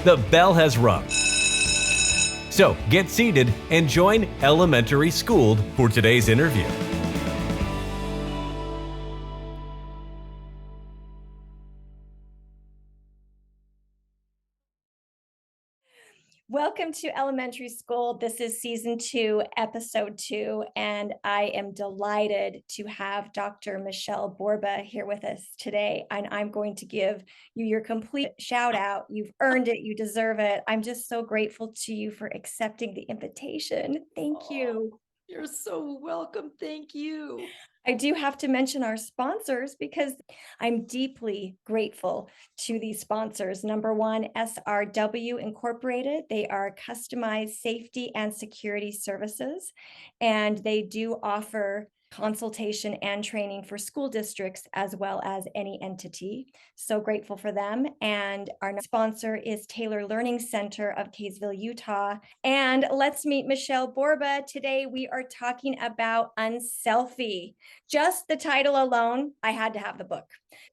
the bell has rung. So get seated and join Elementary Schooled for today's interview. Welcome to Elementary School. This is season 2, episode 2, and I am delighted to have Dr. Michele Borba here with us today. And I'm going to give you your complete shout out. You've earned it. You deserve it. I'm just so grateful to you for accepting the invitation. Thank you. You're so welcome. Thank you. I do have to mention our sponsors because I'm deeply grateful to these sponsors. Number one, SRW Incorporated. They are customized safety and security services, and they do offer consultation and training for school districts as well as any entity. So grateful for them. And our sponsor is Taylor Learning Center of Kaysville, Utah. And let's meet Michele Borba. Today we are talking about Unselfie. Just the title alone, I had to have the book.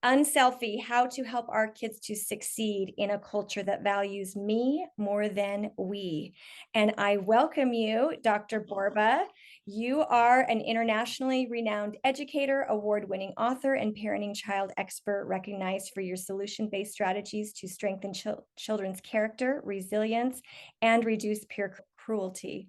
Unselfie, How to Help Our Kids to Succeed in a Culture That Values Me More Than We. And I welcome you, Dr. Borba. You are an internationally renowned educator, award-winning author, and parenting child expert recognized for your solution-based strategies to strengthen children's character, resilience, and reduce peer cruelty.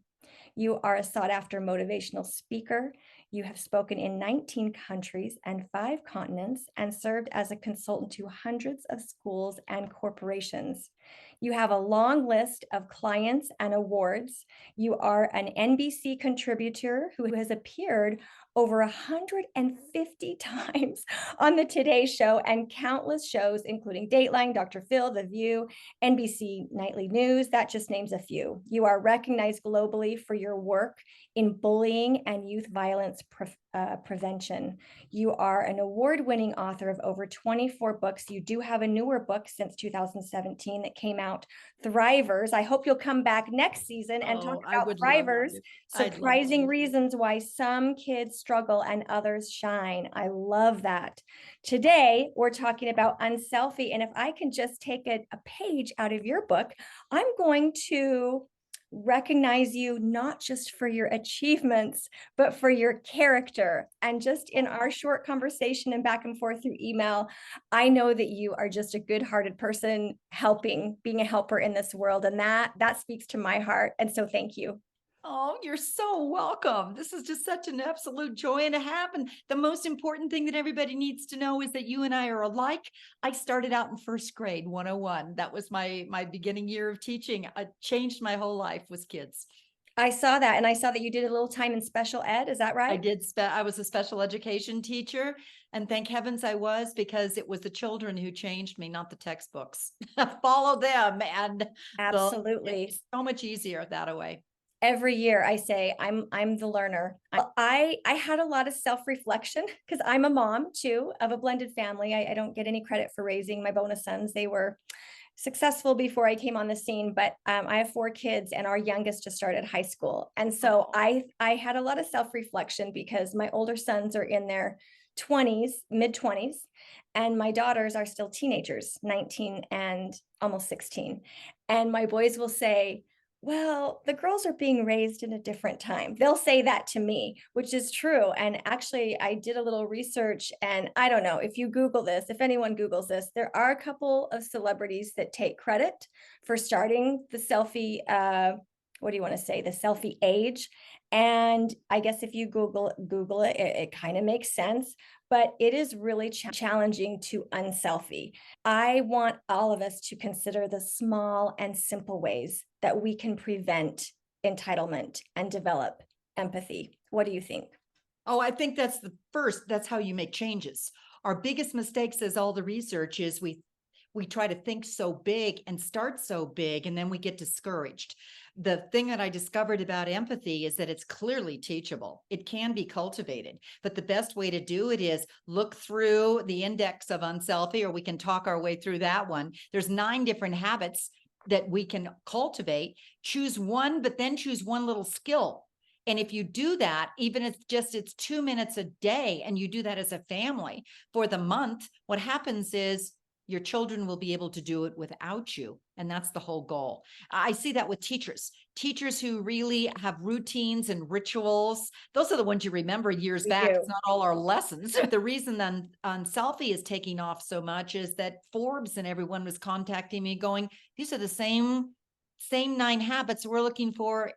You are a sought-after motivational speaker. You have spoken in 19 countries and 5 continents and served as a consultant to hundreds of schools and corporations. You have a long list of clients and awards. You are an NBC contributor who has appeared over 150 times on the Today Show and countless shows, including Dateline, Dr. Phil, The View, NBC Nightly News. That just names a few. You are recognized globally for your work in bullying and youth violence prevention. You are an award-winning author of over 24 books. You do have a newer book since 2017 that came out, Thrivers. I hope you'll come back next season and talk about Thrivers, surprising reasons why some kids struggle and others shine. I love that. Today, we're talking about Unselfie. And if I can just take a page out of your book, I'm going to recognize you not just for your achievements, but for your character. And just in our short conversation and back and forth through email, I know that you are just a good-hearted person helping, being a helper in this world. And that speaks to my heart. And so thank you. Oh, you're so welcome. This is just such an absolute joy and a half. And the most important thing that everybody needs to know is that you and I are alike. I started out in first grade, 101. That was my beginning year of teaching. I changed my whole life with kids. I saw that. And I saw that you did a little time in special ed. Is that right? I did. I was a special education teacher. And thank heavens I was, because it was the children who changed me, not the textbooks. Follow them. And absolutely. It's so much easier that way. Every year I say, I'm the learner. I had a lot of self-reflection because I'm a mom too of a blended family. I don't get any credit for raising my bonus sons. They were successful before I came on the scene, but I have 4 kids and our youngest just started high school. And so I had a lot of self-reflection because my older sons are in their 20s, mid-20s, and my daughters are still teenagers, 19 and almost 16. And my boys will say, well, the girls are being raised in a different time. They'll say that to me, which is true. And actually, I did a little research, and I don't know if you Google this, if anyone Googles this, there are a couple of celebrities that take credit for starting the selfie, what do you want to say, the selfie age. And I guess if you Google it, it kind of makes sense. But it is really challenging to unselfie. I want all of us to consider the small and simple ways that we can prevent entitlement and develop empathy. What do you think? Oh, I think that's how you make changes. Our biggest mistake, says all the research, is we try to think so big and start so big, and then we get discouraged. The thing that I discovered about empathy is that it's clearly teachable. It can be cultivated, but the best way to do it is look through the index of Unselfie, or we can talk our way through that one. There's 9 different habits that we can cultivate. Choose one, but then choose one little skill. And if you do that, even if it's 2 minutes a day, and you do that as a family for the month, what happens is your children will be able to do it without you. And that's the whole goal. I see that with teachers who really have routines and rituals. Those are the ones you remember years We back. do. It's not all our lessons. The reason then Unselfie is taking off so much is that Forbes and everyone was contacting me going, these are the same 9 habits we're looking for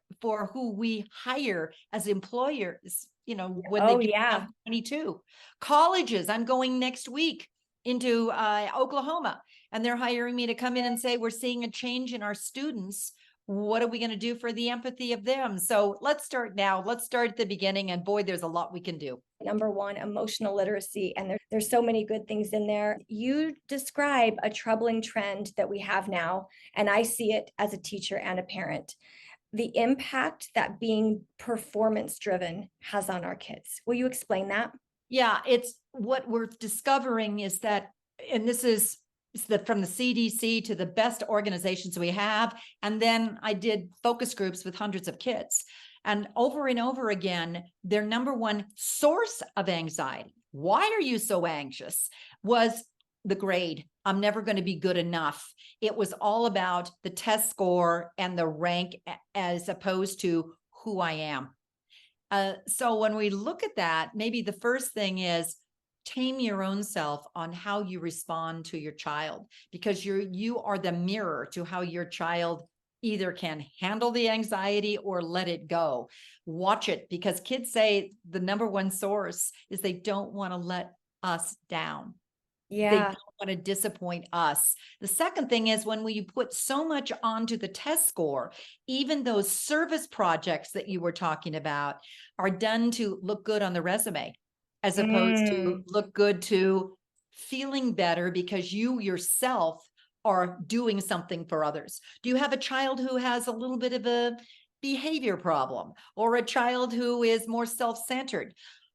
who we hire as employers, when Oh, they yeah. become 22. Colleges, I'm going next week into Oklahoma, and they're hiring me to come in and say, we're seeing a change in our students. What are we going to do for the empathy of them? So let's start now. Let's start at the beginning. And boy, there's a lot we can do. Number one, emotional literacy. And there's so many good things in there. You describe a troubling trend that we have now, and I see it as a teacher and a parent. The impact that being performance driven has on our kids. Will you explain that? Yeah, it's what we're discovering is that, and this is from the CDC to the best organizations we have. And then I did focus groups with hundreds of kids. And over again, their number one source of anxiety, why are you so anxious, was the grade. I'm never going to be good enough. It was all about the test score and the rank as opposed to who I am. So when we look at that, maybe the first thing is tame your own self on how you respond to your child, because you are the mirror to how your child either can handle the anxiety or let it go. Watch it, because kids say the number one source is they don't want to let us down. Yeah. They don't want to disappoint us. The second thing is when you put so much onto the test score, even those service projects that you were talking about are done to look good on the resume, as opposed to look good to feeling better because you yourself are doing something for others. Do you have a child who has a little bit of a behavior problem, or a child who is more self-centered?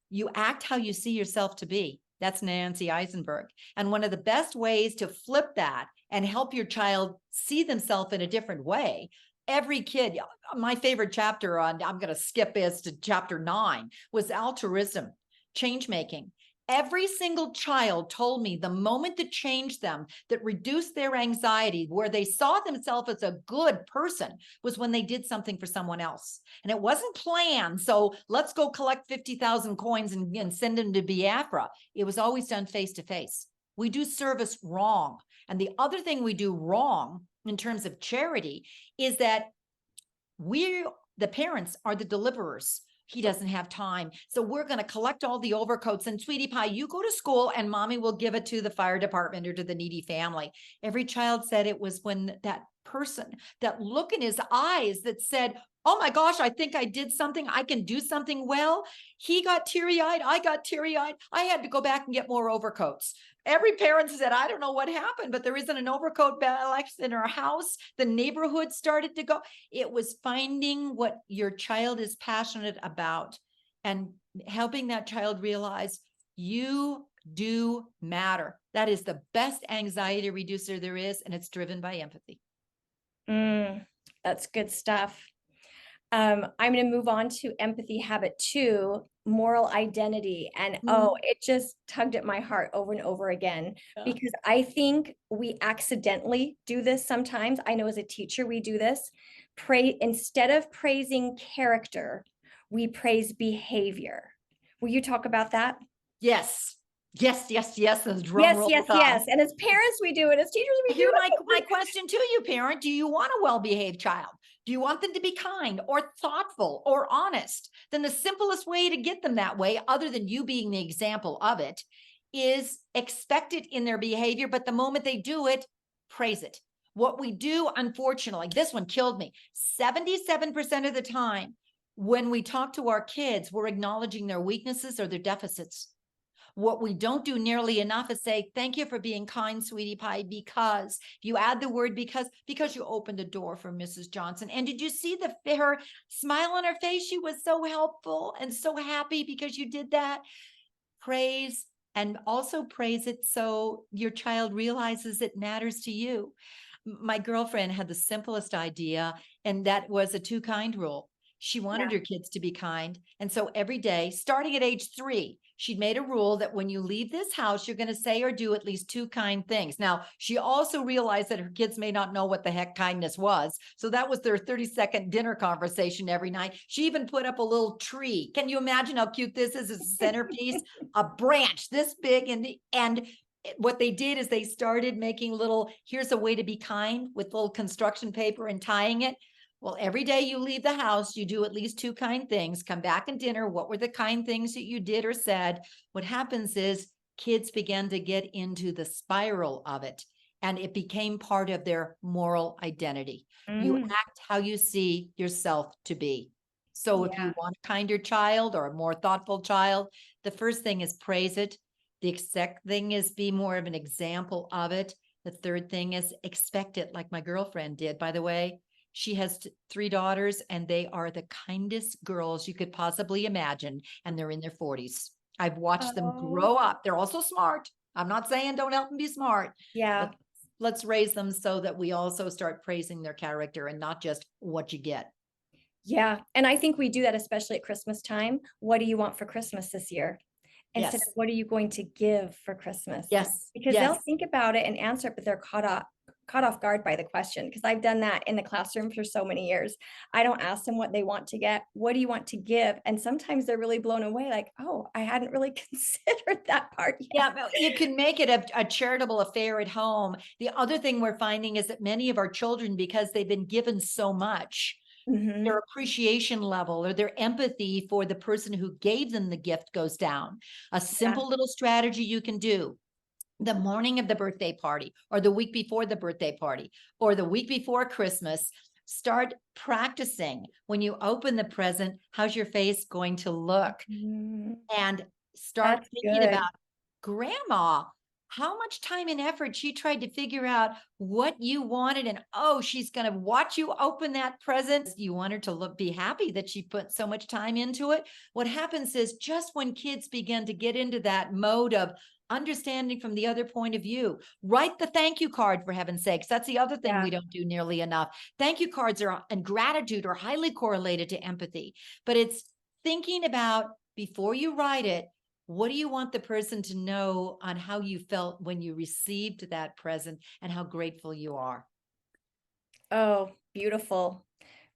You act how you see yourself to be. That's Nancy Eisenberg. And one of the best ways to flip that and help your child see themselves in a different way, every kid, my favorite chapter on, I'm going to skip this to chapter 9, was altruism, change making. Every single child told me the moment that changed them, that reduced their anxiety, where they saw themselves as a good person, was when they did something for someone else. And it wasn't planned. So let's go collect 50,000 coins and send them to Biafra. It was always done face to face. We do service wrong. And the other thing we do wrong in terms of charity is that the parents are the deliverers. He doesn't have time. So we're going to collect all the overcoats, and sweetie pie, you go to school and mommy will give it to the fire department or to the needy family. Every child said it was when that person, that look in his eyes that said, oh my gosh, I think I did something. I can do something well. He got teary-eyed. I got teary-eyed. I had to go back and get more overcoats. Every parent said, I don't know what happened, but there isn't an overcoat box in our house. The neighborhood started to go. It was finding what your child is passionate about and helping that child realize you do matter. That is the best anxiety reducer there is, and it's driven by empathy. That's good stuff. I'm going to move on to empathy habit 2, moral identity. And it just tugged at my heart over and over again, because I think we accidentally do this sometimes. I know as a teacher, we do this. Instead of praising character, we praise behavior. Will you talk about that? Yes. Yes. Yes. Yes. Yes. And as parents, we do it. As teachers, we do it. My question to you, parent, do you want a well-behaved child? Do you want them to be kind or thoughtful or honest? Then the simplest way to get them that way, other than you being the example of it, is expect it in their behavior. But the moment they do it, praise it. What we do, unfortunately, this one killed me. 77% of the time when we talk to our kids, we're acknowledging their weaknesses or their deficits. What we don't do nearly enough is say, thank you for being kind, sweetie pie, because you add the word because you opened the door for Mrs. Johnson. And did you see her smile on her face? She was so helpful and so happy because you did that. Praise, and also praise it so your child realizes it matters to you. My girlfriend had the simplest idea, and that was a 2 kind rule. She wanted her kids to be kind. And so every day, starting at age 3, she'd made a rule that when you leave this house, you're going to say or do at least 2 kind things. Now, she also realized that her kids may not know what the heck kindness was. So that was their 30-second dinner conversation every night. She even put up a little tree. Can you imagine how cute this is as a centerpiece? A branch this big. And what they did is they started making little, here's a way to be kind, with little construction paper and tying it. Well, every day you leave the house, you do at least 2 kind things, come back and dinner. What were the kind things that you did or said? What happens is kids began to get into the spiral of it, and it became part of their moral identity. You act how you see yourself to be. So if you want a kinder child or a more thoughtful child, the first thing is praise it. The second thing is be more of an example of it. The third thing is expect it, like my girlfriend did, by the way. She has 3 daughters, and they are the kindest girls you could possibly imagine. And they're in their 40s. I've watched them grow up. They're also smart. I'm not saying don't help them be smart. Yeah. But let's raise them so that we also start praising their character and not just what you get. Yeah. And I think we do that, especially at Christmas time. What do you want for Christmas this year? Instead of what are you going to give for Christmas? Yes. Because they'll think about it and answer it, but they're caught off guard by the question. Because I've done that in the classroom for so many years. I don't ask them what they want to get. What do you want to give? And sometimes they're really blown away, like, oh, I hadn't really considered that part yet. Yeah, but you can make it a charitable affair at home. The other thing we're finding is that many of our children, because they've been given so much, their appreciation level or their empathy for the person who gave them the gift goes down. A simple little strategy you can do: the morning of the birthday party, or the week before the birthday party, or the week before Christmas, start practicing. When you open the present, how's your face going to look? And start thinking about grandma, how much time and effort she tried to figure out what you wanted. And oh, she's going to watch you open that present. You want her to be happy that she put so much time into it. What happens is, just when kids begin to get into that mode of understanding from the other point of view, write the thank you card, for heaven's sakes. That's the other thing we don't do nearly enough. Thank you cards and gratitude are highly correlated to empathy, but it's thinking about, before you write it, what do you want the person to know on how you felt when you received that present and how grateful you are? Oh, beautiful.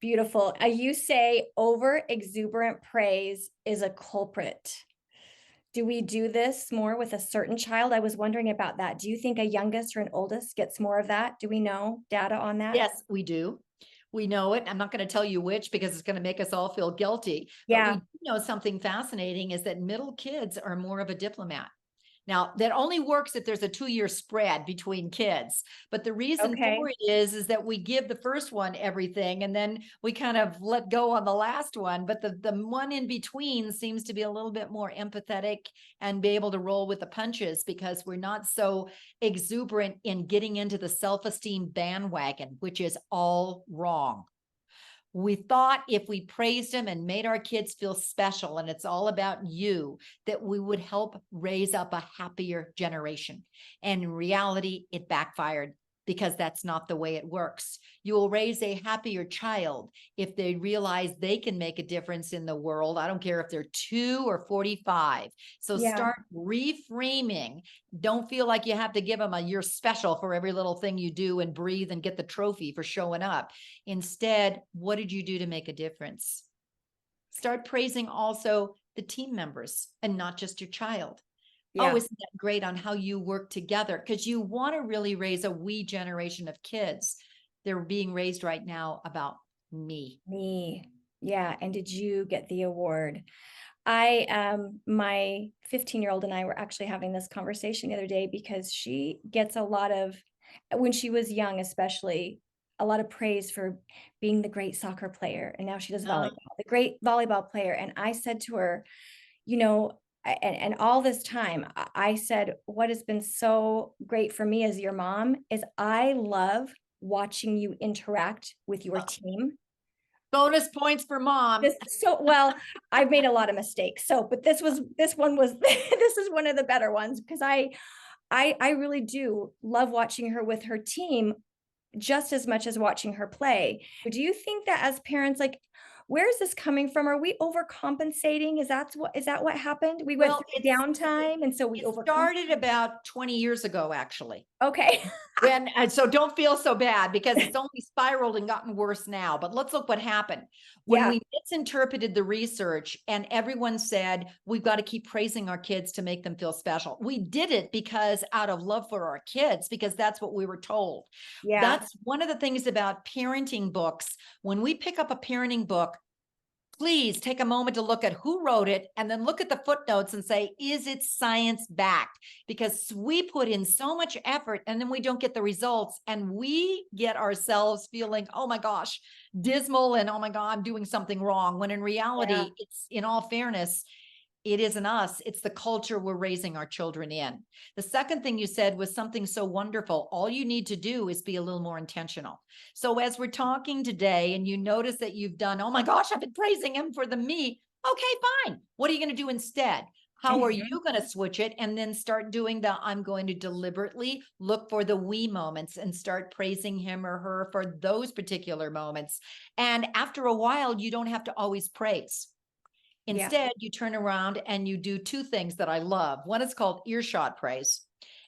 Beautiful. You say over exuberant praise is a culprit. Do we do this more with a certain child? I was wondering about that. Do you think a youngest or an oldest gets more of that? Do we know data on that? Yes, we do. We know it. I'm not going to tell you which, because it's going to make us all feel guilty. Yeah. But we do know something fascinating is that middle kids are more of a diplomat. Now, that only works if there's a 2-year spread between kids. But the reason for it is that we give the first one everything, and then we kind of let go on the last one. But the one in between seems to be a little bit more empathetic and be able to roll with the punches, because we're not so exuberant in getting into the self-esteem bandwagon, which is all wrong. We thought if we praised them and made our kids feel special, and it's all about you, that we would help raise up a happier generation. And in reality, it backfired, because that's not the way it works. You will raise a happier child if they realize they can make a difference in the world. I don't care if they're 2 or 45. So start reframing. Don't feel like you have to give them a "you're special" for every little thing you do and breathe and get the trophy for showing up. Instead, what did you do to make a difference? Start praising also the team members and not just your child. Oh, isn't that great on how you work together? Because you want to really raise a we generation of kids. They're being raised right now about me. Yeah. And did you get the award? My 15-year-old and I were actually having this conversation the other day, because she gets a lot of, when she was young, especially, a lot of praise for being the great soccer player. And now she does volleyball, the great volleyball player. And I said to her, and all this time, I said, what has been so great for me as your mom is I love watching you interact with your team. Bonus points for mom. I've made a lot of mistakes. But this is one of the better ones, because I really do love watching her with her team just as much as watching her play. Do you think that as parents, like, where is this coming from? Are we overcompensating? Is that what happened? We went Well, through downtime, and so we it overcompensated. started about 20 years ago, actually. Okay. And so don't feel so bad, because it's only spiraled and gotten worse now. But let's look what happened. When Yeah. we misinterpreted the research and everyone said, we've got to keep praising our kids to make them feel special. We did it because out of love for our kids, because that's what we were told. Yeah. That's one of the things about parenting books. When we pick up a parenting book, please take a moment to look at who wrote it and then look at the footnotes and say, is it science backed? Because we put in so much effort and then we don't get the results, and we get ourselves feeling, oh my gosh, dismal, and oh my God, I'm doing something wrong. When in reality, it's, in all fairness, it isn't us, it's the culture we're raising our children in. The second thing you said was something so wonderful. All you need to do is be a little more intentional. So as we're talking today and you notice that you've done, oh my gosh, I've been praising him for the me. Okay, fine. What are you going to do instead? How are you going to switch it? And then start doing the, I'm going to deliberately look for the we moments and start praising him or her for those particular moments. And after a while, you don't have to always praise. Instead, you turn around and you do two things that I love. One is called earshot praise.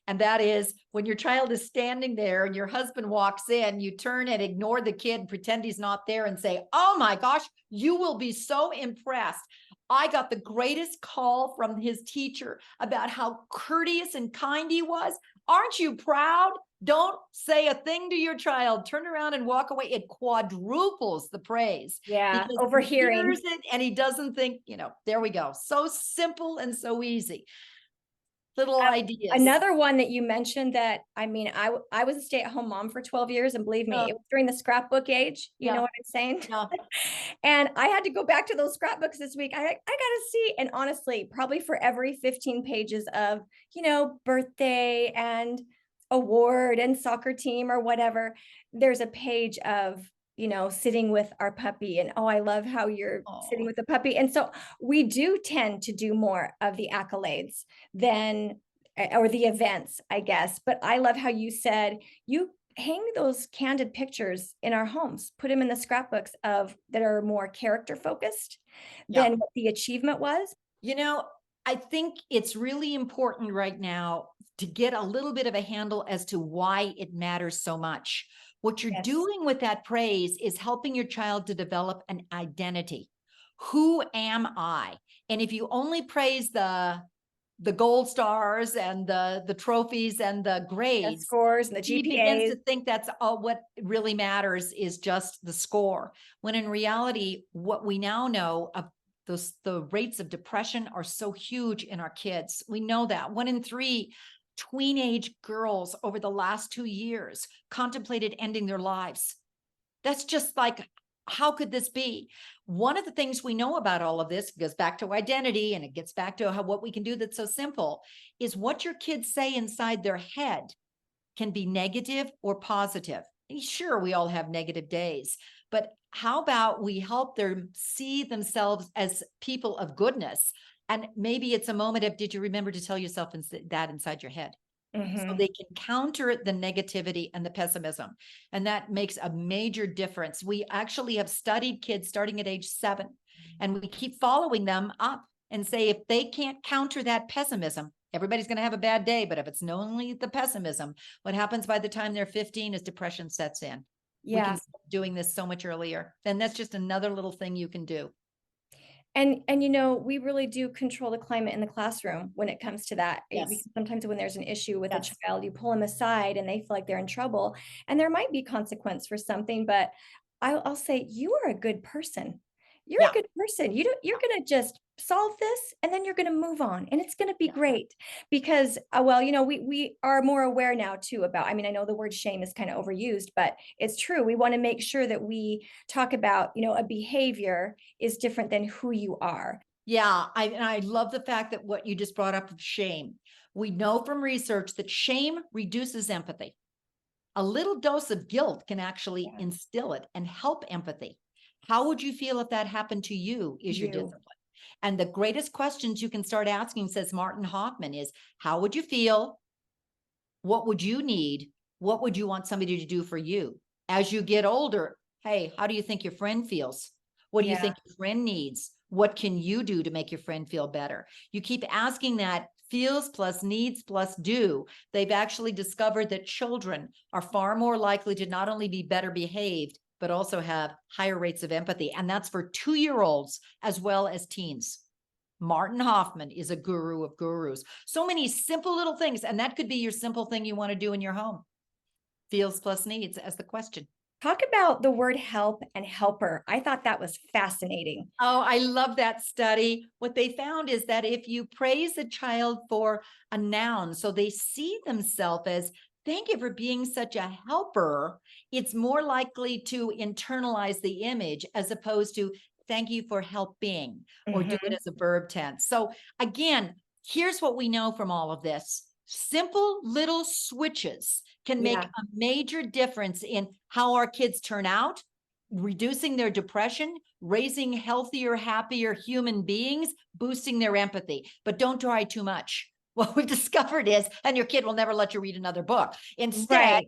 And that is when your child is standing there and your husband walks in, you turn and ignore the kid, pretend he's not there, and say, oh my gosh, you will be so impressed. I got the greatest call from his teacher about how courteous and kind he was. Aren't you proud? Don't say a thing to your child. Turn around and walk away. It quadruples the praise. Yeah. Because Overhearing. he hears it and he doesn't think, there we go. So simple and so easy. Little ideas. Another one that you mentioned that, I was a stay-at-home mom for 12 years, and believe me, it was during the scrapbook age. You know what I'm saying? Yeah. And I had to go back to those scrapbooks this week. I got to see, and honestly, probably for every 15 pages of, birthday and award and soccer team or whatever, there's a page of, sitting with our puppy, and I love how you're sitting with the puppy. And so we do tend to do more of the accolades than, or the events, I guess. But I love how you said you hang those candid pictures in our homes, put them in the scrapbooks that are more character focused than what the achievement was. I think it's really important right now to get a little bit of a handle as to why it matters so much. What you're doing with that praise is helping your child to develop an identity. Who am I? And if you only praise the gold stars and the trophies and the grades, scores and the GPAs, he begins to think that's all what really matters is just the score. When in reality, what we now know of the rates of depression are so huge in our kids. We know that 1 in 3 teenage girls over the last 2 years contemplated ending their lives. That's just like, how could this be? One of the things we know about all of this goes back to identity, and it gets back to what we can do that's so simple, is what your kids say inside their head can be negative or positive. Sure, we all have negative days, but how about we help them see themselves as people of goodness? And maybe it's a moment of, did you remember to tell yourself that inside your head? So they can counter the negativity and the pessimism. And that makes a major difference. We actually have studied kids starting at age 7, and we keep following them up and say, if they can't counter that pessimism, everybody's going to have a bad day. But if it's only the pessimism, what happens by the time they're 15 is depression sets in. We can start doing this so much earlier. And that's just another little thing you can do. And we really do control the climate in the classroom when it comes to that. Because sometimes when there's an issue with a child, you pull them aside and they feel like they're in trouble, and there might be consequence for something, but I'll say, you are a good person. You're a good person. You're going to just solve this, and then you're going to move on, and it's going to be great. Because, we are more aware now too about, I know the word shame is kind of overused, but it's true. We want to make sure that we talk about, a behavior is different than who you are. Yeah. I love the fact that what you just brought up of shame. We know from research that shame reduces empathy. A little dose of guilt can actually instill it and help empathy. How would you feel if that happened to you? Is your discipline. And the greatest questions you can start asking, says Martin Hoffman, is how would you feel? What would you need? What would you want somebody to do for you? As you get older, hey, how do you think your friend feels? What do you Yeah. think your friend needs? What can you do to make your friend feel better? You keep asking that. Feels plus needs plus do. They've actually discovered that children are far more likely to not only be better behaved, but also have higher rates of empathy. And that's for 2-year-olds as well as teens. Martin Hoffman is a guru of gurus. So many simple little things. And that could be your simple thing you want to do in your home. Feels plus needs as the question. Talk about the word help and helper. I thought that was fascinating. Oh, I love that study. What they found is that if you praise a child for a noun, so they see themselves as, thank you for being such a helper, it's more likely to internalize the image as opposed to, thank you for helping, or do it as a verb tense. So again, here's what we know from all of this. Simple little switches can make a major difference in how our kids turn out, reducing their depression, raising healthier, happier human beings, boosting their empathy. But don't try too much. What we've discovered is, and your kid will never let you read another book. Instead,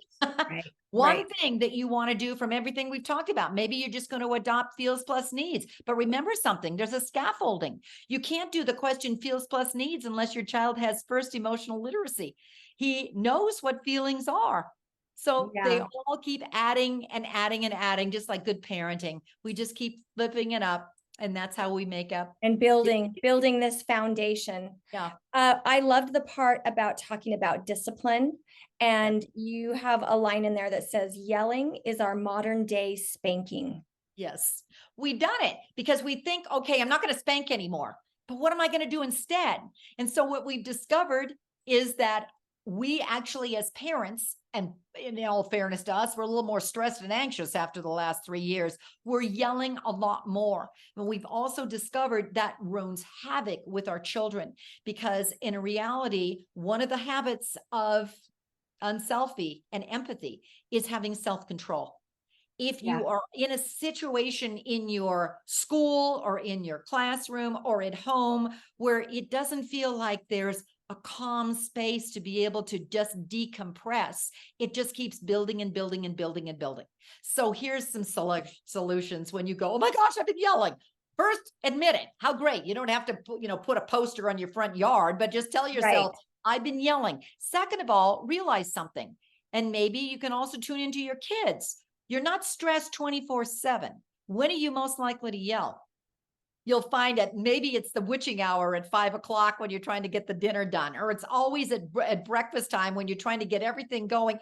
one thing that you want to do from everything we've talked about, maybe you're just going to adopt feels plus needs. But remember something, there's a scaffolding. You can't do the question feels plus needs unless your child has first emotional literacy. He knows what feelings are. So they all keep adding and adding and adding, just like good parenting. We just keep flipping it up. And that's how we make up. And building this foundation. Yeah. I loved the part about talking about discipline. And you have a line in there that says, yelling is our modern day spanking. Yes, we've done it because we think, okay, I'm not going to spank anymore, but what am I going to do instead? And so what we've discovered is that we actually, as parents, and in all fairness to us, we're a little more stressed and anxious after the last 3 years. We're yelling a lot more. And we've also discovered that ruins havoc with our children, because in reality, one of the habits of Unselfie and empathy is having self-control. If you are in a situation in your school or in your classroom or at home where it doesn't feel like there's a calm space to be able to just decompress, it just keeps building and building and building and building. So here's some solutions when you go, oh my gosh, I've been yelling. First, admit it. How great. You don't have to put a poster on your front yard, but just tell yourself, I've been yelling. Second of all, realize something. And maybe you can also tune into your kids. You're not stressed 24/7. When are you most likely to yell? You'll find that maybe it's the witching hour at 5 o'clock when you're trying to get the dinner done, or it's always at breakfast time when you're trying to get everything going.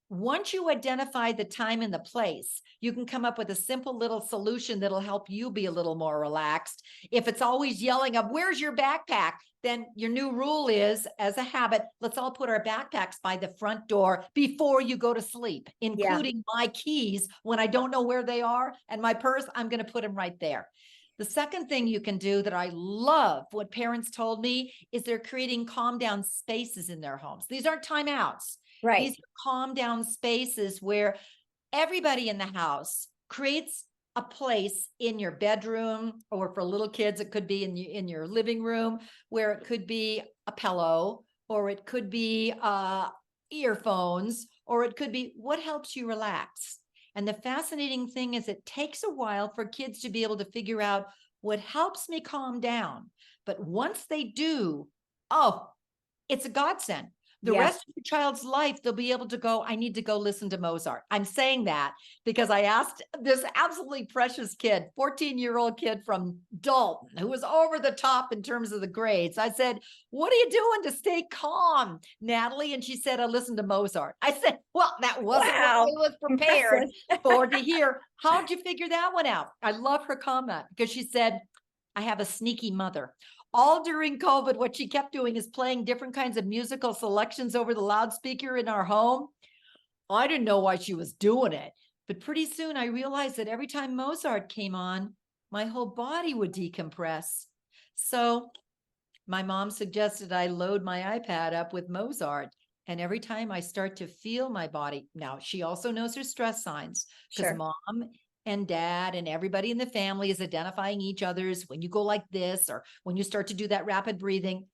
Once you identify the time and the place, you can come up with a simple little solution that'll help you be a little more relaxed. If it's always yelling of, where's your backpack? Then your new rule is, as a habit, let's all put our backpacks by the front door before you go to sleep, including my keys when I don't know where they are, and my purse, I'm going to put them right there. The second thing you can do that I love, what parents told me, is they're creating calm down spaces in their homes. These aren't timeouts. These are calm down spaces where everybody in the house creates a place in your bedroom, or for little kids, it could be in your living room, where it could be a pillow, or it could be earphones, or it could be what helps you relax. And the fascinating thing is it takes a while for kids to be able to figure out what helps me calm down. But once they do, oh, it's a godsend. The rest of your child's life, they'll be able to go, I need to go listen to Mozart. I'm saying that because I asked this absolutely precious kid, 14-year-old kid from Dalton, who was over the top in terms of the grades. I said, what are you doing to stay calm, Natalie? And she said, I listened to Mozart. I said, well, that wasn't what I was prepared for to hear. How'd you figure that one out? I love her comment because she said, I have a sneaky mother. All during COVID, what she kept doing is playing different kinds of musical selections over the loudspeaker in our home. I didn't know why she was doing it, but pretty soon I realized that every time Mozart came on, my whole body would decompress. So my mom suggested I load my iPad up with Mozart. And every time I start to feel my body, now she also knows her stress signs, because mom and dad and everybody in the family is identifying each other's. When you go like this, or when you start to do that rapid breathing,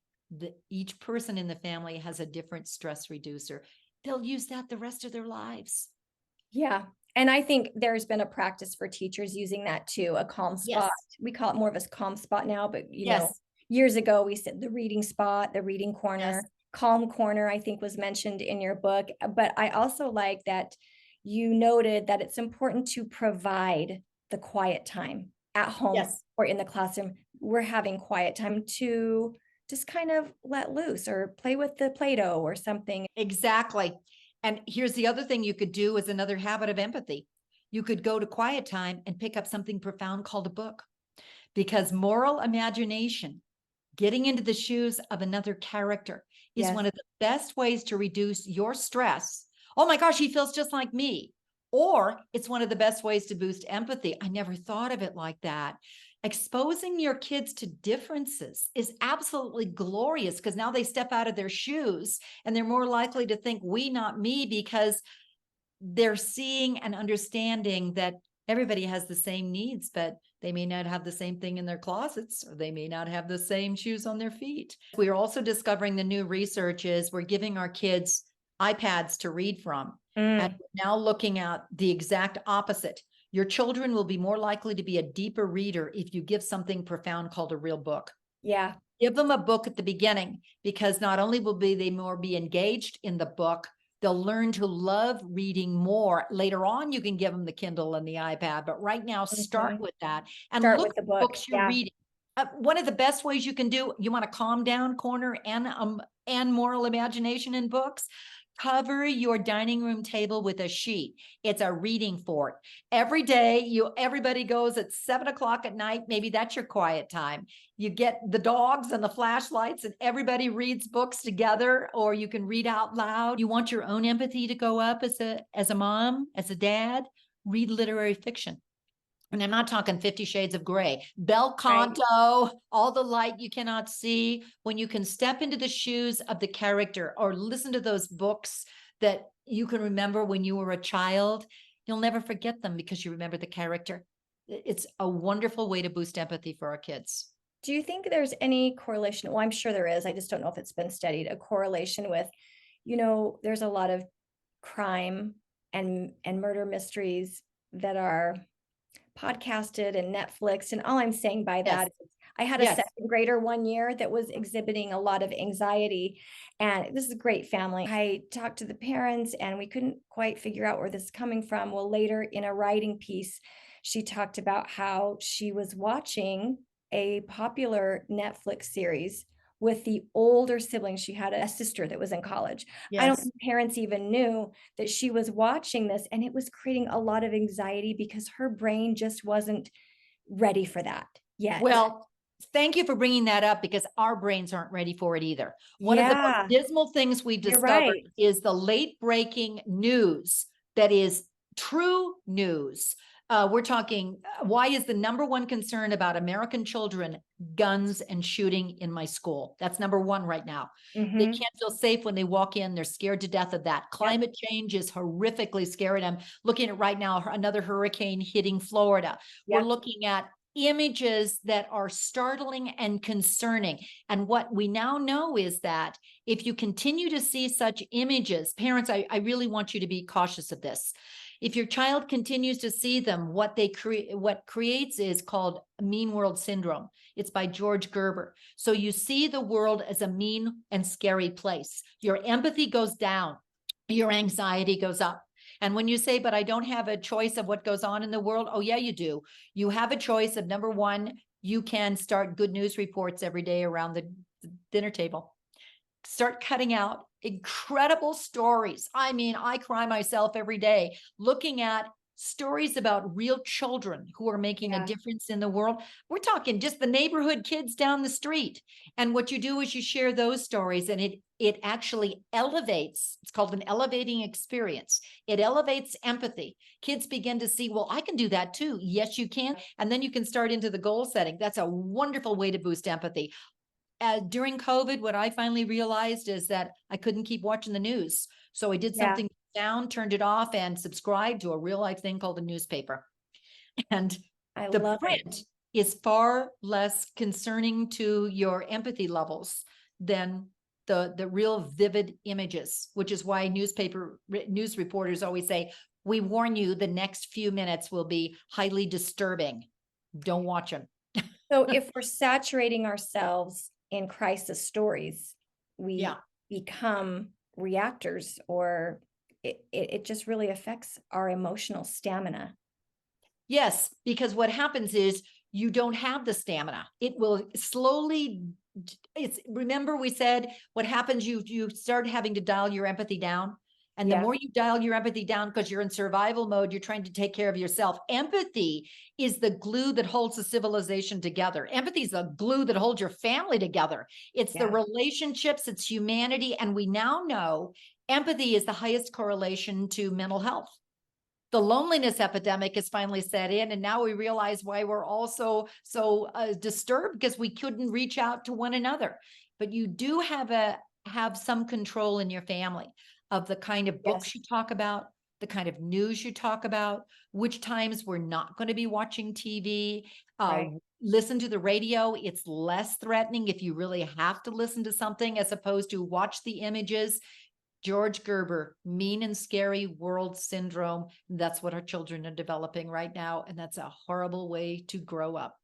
each person in the family has a different stress reducer. They'll use that the rest of their lives. Yeah. And I think there's been a practice for teachers using that too, a calm spot. Yes. We call it more of a calm spot now, but Yes. years ago we said the reading spot, the reading corner, Yes. calm corner, I think was mentioned in your book. But I also like that you noted that it's important to provide the quiet time at home Yes. or in the classroom. We're having quiet time to just kind of let loose or play with the Play-Doh or something. Exactly. And here's the other thing you could do is another habit of empathy. You could go to quiet time and pick up something profound called a book, because moral imagination, getting into the shoes of another character, is Yes. one of the best ways to reduce your stress. Oh my gosh, he feels just like me. Or it's one of the best ways to boost empathy. I never thought of it like that. Exposing your kids to differences is absolutely glorious, because now they step out of their shoes and they're more likely to think we, not me, because they're seeing and understanding that everybody has the same needs, but they may not have the same thing in their closets, or they may not have the same shoes on their feet. We are also discovering the new research is we're giving our kids iPads to read from. And we're now looking at the exact opposite. Your children will be more likely to be a deeper reader if you give something profound called a real book. Yeah. Give them a book at the beginning, because not only will they more be engaged in the book, they'll learn to love reading more. Later on, you can give them the Kindle and the iPad, but right now, start with that and Start look with the at book. books you're Yeah. reading. One of the best ways you can do, you want to calm down corner and moral imagination in books. Cover your dining room table with a sheet. It's a reading fort. Every day, everybody goes at 7 o'clock at night. Maybe that's your quiet time. You get the dogs and the flashlights, and everybody reads books together, or you can read out loud. You want your own empathy to go up as a mom, as a dad, read literary fiction. And I'm not talking 50 Shades of Grey, Bel Canto, all the light you cannot see. When you can step into the shoes of the character, or listen to those books that you can remember when you were a child, you'll never forget them because you remember the character. It's a wonderful way to boost empathy for our kids. Do you think there's any correlation? Well, I'm sure there is. I just don't know if it's been studied, a correlation with, there's a lot of crime and murder mysteries that are podcasted and Netflix. And all I'm saying by that is I had a second grader one year that was exhibiting a lot of anxiety. And this is a great family. I talked to the parents and we couldn't quite figure out where this is coming from. Well, later in a writing piece, she talked about how she was watching a popular Netflix series with the older siblings. She had a sister that was in college. I don't think parents even knew that she was watching this, and it was creating a lot of anxiety because her brain just wasn't ready for that yet. Well, thank you for bringing that up, because our brains aren't ready for it either. One of the most dismal things we've discovered is the late breaking news that is true news. We're talking, why is the number one concern about American children guns and shooting in my school? That's number one right now. They can't feel safe when they walk in. They're scared to death of that. Climate change is horrifically scary. I'm looking at right now, another hurricane hitting Florida. We're looking at images that are startling and concerning. And what we now know is that if you continue to see such images, parents, I really want you to be cautious of this. If your child continues to see them, what creates is called mean world syndrome. It's by George Gerber. So you see the world as a mean and scary place. Your empathy goes down, your anxiety goes up. And when you say, but I don't have a choice of what goes on in the world, oh yeah, you do. You have a choice of, number one, you can start good news reports every day around the dinner table. Start cutting out incredible stories. I mean, I cry myself every day looking at stories about real children who are making a difference in the world. We're talking just the neighborhood kids down the street. And what you do is you share those stories, and it actually elevates. It's called an elevating experience. It elevates empathy. Kids begin to see, well, I can do that too. Yes, you can. And then you can start into the goal setting. That's a wonderful way to boost empathy. During COVID, what I finally realized is that I couldn't keep watching the news. So I did something down, turned it off, and subscribed to a real life thing called a newspaper. And the print is far less concerning to your empathy levels than the real vivid images, which is why news reporters always say, We warn you, the next few minutes will be highly disturbing. Don't watch them. So if we're saturating ourselves in crisis stories, we become reactors, or it just really affects our emotional stamina. Yes, because what happens is you don't have the stamina. It will slowly, remember we said what happens, you start having to dial your empathy down. And the more you dial your empathy down, because you're in survival mode, you're trying to take care of yourself. Empathy is the glue that holds the civilization together. Empathy is the glue that holds your family together. It's the relationships, it's humanity. And we now know empathy is the highest correlation to mental health. The loneliness epidemic has finally set in, and now we realize why we're all so disturbed, because we couldn't reach out to one another. But you do have some control in your family of the kind of books you talk about, the kind of news you talk about, which times we're not going to be watching TV. Listen to the radio. It's less threatening if you really have to listen to something, as opposed to watch the images. George Gerber, mean and scary world syndrome. That's what our children are developing right now. And that's a horrible way to grow up.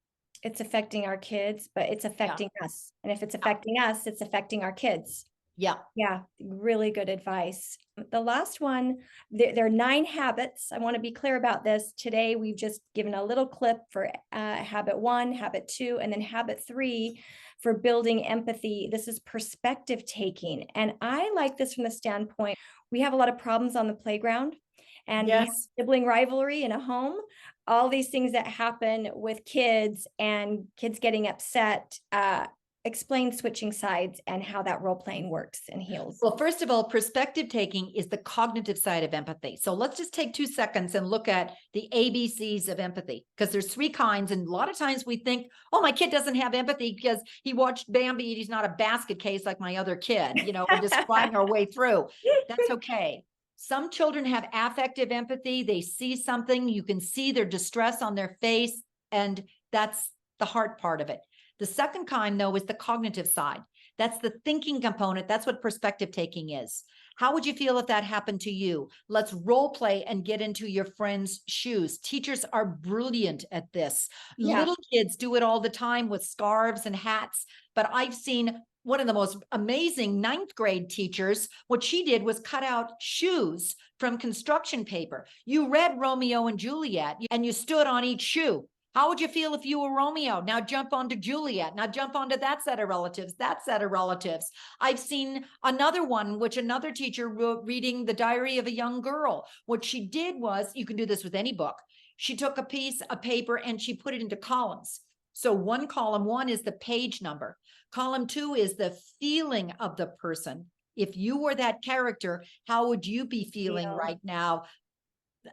It's affecting our kids, but it's affecting us. And if it's affecting us, it's affecting our kids. Yeah. Yeah. Really good advice. The last one, there are 9 habits. I want to be clear about this. Today, we've just given a little clip for habit 1, habit 2, and then habit 3 for building empathy. This is perspective taking. And I like this from the standpoint, we have a lot of problems on the playground, and we have sibling rivalry in a home, all these things that happen with kids and kids getting upset. Explain switching sides and how that role playing works and heals. Well, first of all, perspective taking is the cognitive side of empathy. So let's just take 2 seconds and look at the ABCs of empathy, because there's 3 kinds. And a lot of times we think, oh, my kid doesn't have empathy because he watched Bambi. He's not a basket case like my other kid. You know, we're just flying our way through. That's okay. Some children have affective empathy. They see something, you can see their distress on their face, and that's the heart part of it. The second kind, though, is the cognitive side. That's the thinking component. That's what perspective taking is. How would you feel if that happened to you? Let's role play and get into your friend's shoes. Teachers are brilliant at this. Little kids do it all the time with scarves and hats. But I've seen one of the most amazing 9th grade teachers. What she did was cut out shoes from construction paper. You read Romeo and Juliet, and you stood on each shoe. How would you feel if you were Romeo? Now jump onto Juliet. Now jump onto that set of relatives, that set of relatives. I've seen another one, which another teacher wrote, reading The Diary of a Young Girl. What she did was, you can do this with any book. She took a piece of paper and she put it into columns. So column 1 is the page number. Column 2 is the feeling of the person. If you were that character, how would you be feeling right now?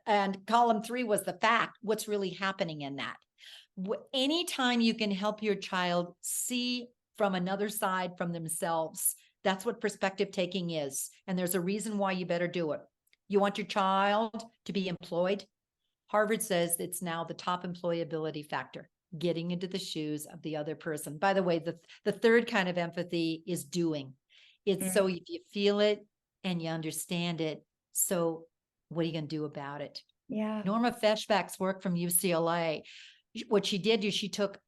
And column 3 was the fact, what's really happening in that. Anytime you can help your child see from another side, from themselves, that's what perspective taking is. And there's a reason why you better do it. You want your child to be employed? Harvard says it's now the top employability factor, getting into the shoes of the other person. By the way, the third kind of empathy is doing. It's so if you feel it and you understand it, so what are you going to do about it? Norma Feshbach's work from UCLA, what she did is she took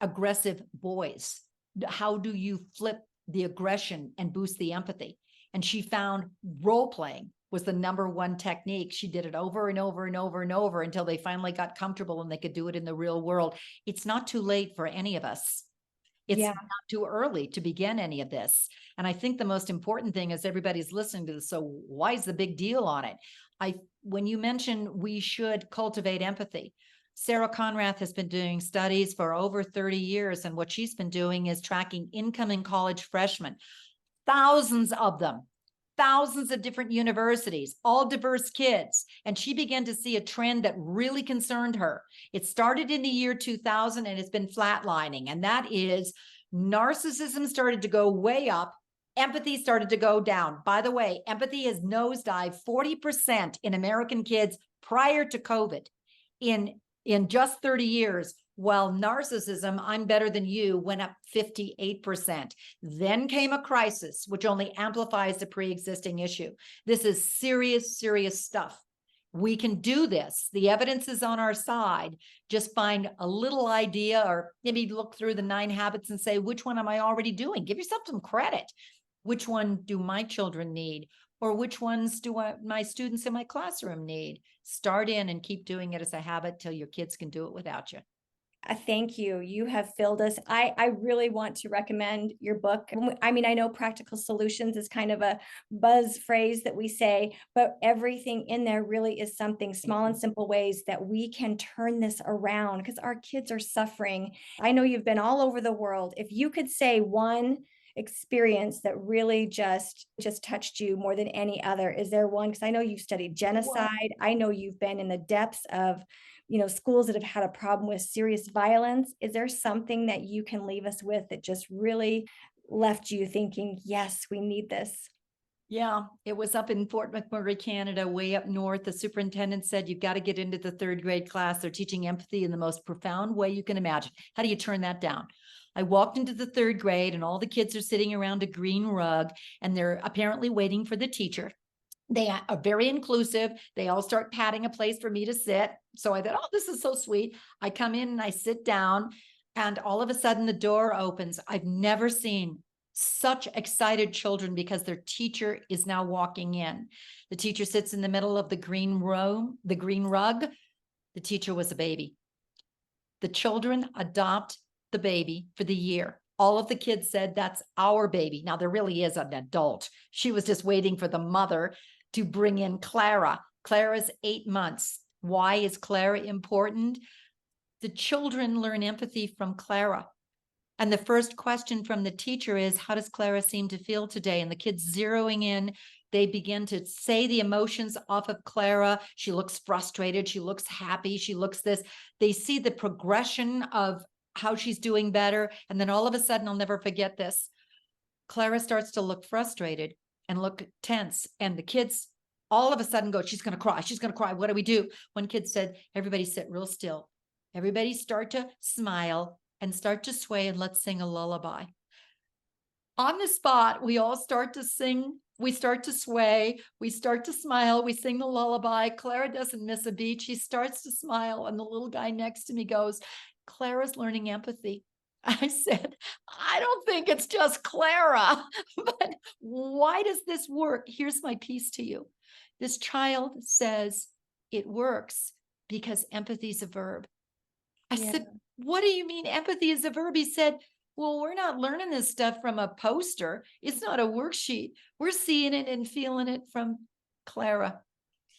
aggressive boys. How do you flip the aggression and boost the empathy? And she found role playing was the #1 technique. She did it over and over and over and over until they finally got comfortable and they could do it in the real world. It's not too late for any of us. It's not too early to begin any of this. And I think the most important thing is everybody's listening to this. So why is the big deal on it? When you mention we should cultivate empathy, Sarah Conrath has been doing studies for over 30 years. And what she's been doing is tracking incoming college freshmen, thousands of them, thousands of different universities, all diverse kids. And she began to see a trend that really concerned her. It started in the year 2000 and it's been flatlining. And that is narcissism started to go way up. Empathy started to go down. By the way, empathy has nosedived 40% in American kids prior to COVID in just 30 years, while narcissism, I'm better than you, went up 58%. Then came a crisis, which only amplifies the pre-existing issue. This is serious, serious stuff. We can do this. The evidence is on our side. Just find a little idea, or maybe look through the 9 habits and say, which one am I already doing? Give yourself some credit. Which one do my children need? Or which ones do my students in my classroom need? Start in and keep doing it as a habit till your kids can do it without you. Thank you. You have filled us. I really want to recommend your book. I mean, I know practical solutions is kind of a buzz phrase that we say, but everything in there really is something small and simple ways that we can turn this around, because our kids are suffering. I know you've been all over the world. If you could say one experience that really just touched you more than any other, is there one? Because I know you've studied genocide. I know you've been in the depths of schools that have had a problem with serious violence. Is there something that you can leave us with that just really left you thinking, yes, we need this? Yeah, it was up in Fort McMurray, Canada, way up north. The superintendent said, you've got to get into the 3rd grade class. They're teaching empathy in the most profound way you can imagine. How do you turn that down? I walked into the 3rd grade and all the kids are sitting around a green rug and they're apparently waiting for the teacher. They are very inclusive. They all start patting a place for me to sit. So I thought, oh, this is so sweet. I come in and I sit down and all of a sudden the door opens. I've never seen such excited children because their teacher is now walking in. The teacher sits in the middle of the green room, the green rug. The teacher was a baby. The children adopt the baby for the year. All of the kids said, that's our baby. Now there really is an adult. She was just waiting for the mother to bring in Clara. Clara's 8 months. Why is Clara important? The children learn empathy from Clara. And the first question from the teacher is, how does Clara seem to feel today? And the kids zeroing in, they begin to say the emotions off of Clara. She looks frustrated. She looks happy. She looks this. They see the progression of how she's doing better. And then all of a sudden, I'll never forget this. Clara starts to look frustrated and look tense. And the kids all of a sudden go, she's going to cry. She's going to cry. What do we do? One kid said, everybody sit real still. Everybody start to smile and start to sway, and let's sing a lullaby. On the spot, we all start to sing. We start to sway. We start to smile. We sing the lullaby. Clara doesn't miss a beat. She starts to smile. And the little guy next to me goes, Clara's learning empathy. I said, I don't think it's just Clara, but why does this work? Here's my piece to you. This child says it works because empathy is a verb. I said, what do you mean empathy is a verb? He said, well, we're not learning this stuff from a poster. It's not a worksheet. We're seeing it and feeling it from Clara.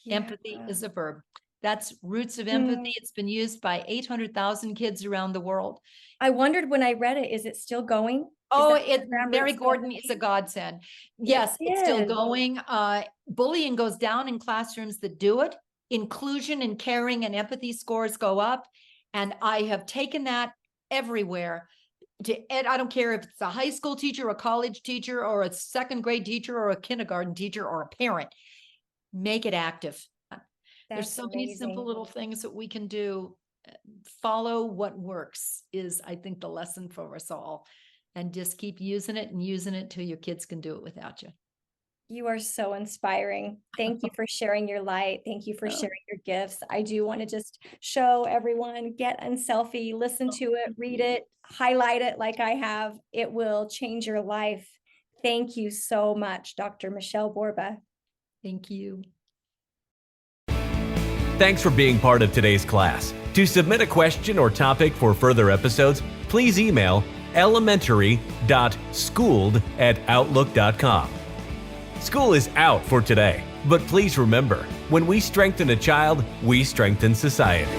Empathy is a verb. That's roots of empathy. It's been used by 800,000 kids around the world. I wondered when I read it, is it still going? Oh, Mary Gordon is a godsend. Yes, it's still going. Bullying goes down in classrooms that do it. Inclusion and caring and empathy scores go up. And I have taken that everywhere. I don't care if it's a high school teacher, a college teacher, or a 2nd grade teacher, or a kindergarten teacher, or a parent. Make it active. There's so many simple little things that we can do. Follow what works is, I think, the lesson for us all. And just keep using it and using it till your kids can do it without you. You are so inspiring. Thank you for sharing your light. Thank you for sharing your gifts. I do want to just show everyone, get Unselfie, listen to it, read it, highlight it like I have. It will change your life. Thank you so much, Dr. Michele Borba. Thank you. Thanks for being part of today's class. To submit a question or topic for further episodes, please email elementary.schooled@outlook.com. School is out for today, but please remember, when we strengthen a child, we strengthen society.